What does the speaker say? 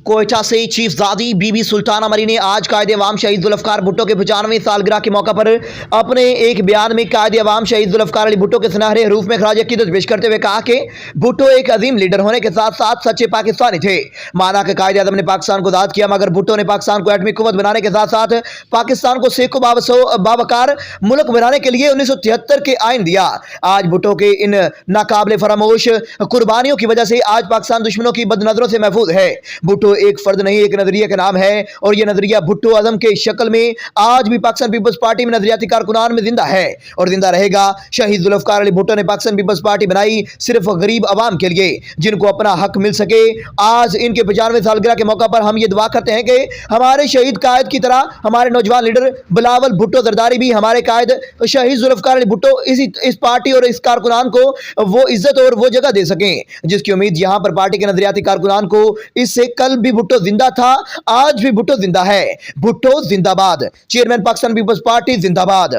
कोयटा से चीफ जादी बीबी सुल्ताना मरी ने आज कायदे अवाम शहीद जुल्फकार भुट्टो के 95वें सालगिरह के मौके पर अपने एक बयान में कायदे अवाम शहीद जुल्फकार अली भुट्टो के सुनहरे हरूफ में खराज अकीदत पेश करते हुए कहा कि भुट्टो एक अजीम लीडर होने के साथ साथ सच्चे पाकिस्तानी थे। माना कि कायदे आजम ने पाकिस्तान को आजाद किया, मगर भुट्टो ने पाकिस्तान को एटमी कुव्वत बनाने के साथ साथ पाकिस्तान को सेको बावकार मुल्क बनाने के लिए 1973 के आइन दिया। आज भुट्टो के इन नाकाबिले फरामोश कुर्बानियों की वजह से आज पाकिस्तान दुश्मनों की बदनजरों से महफूज है। भुट्टो एक फर्द नहीं, एक नजरिया का नाम है और यह नजरिया भुट्टो आजम के शक्ल में आज भी पाकिस्तान पीपल्स पार्टी में नजरियाती कारकुनान में जिंदा है और जिंदा रहेगा। शहीद जुल्फकार अली भुट्टो ने पाकिस्तान पीपल्स पार्टी बनाई सिर्फ गरीब आवाम के लिए, जिनको अपना हक मिल सके। आज इनके 95वें सालगिरह के मौके पर हम ये दुआ करते हैं कि हमारे शहीद कायद की तरह हमारे नौजवान लीडर बिलावल भुट्टो जरदारी भी हमारे कायद शहीद जुल्फकार अली भुट्टो इस पार्टी और इस कारकुनान को वो इज्जत और वो जगह दे सकें जिसकी उम्मीद यहां पर पार्टी के नजरियाती कारकुनान को इससे कल भी भुट्टो जिंदा था, आज भी भुट्टो जिंदा है। भुट्टो जिंदाबाद। चेयरमैन पाकिस्तान पीपल्स पार्टी जिंदाबाद।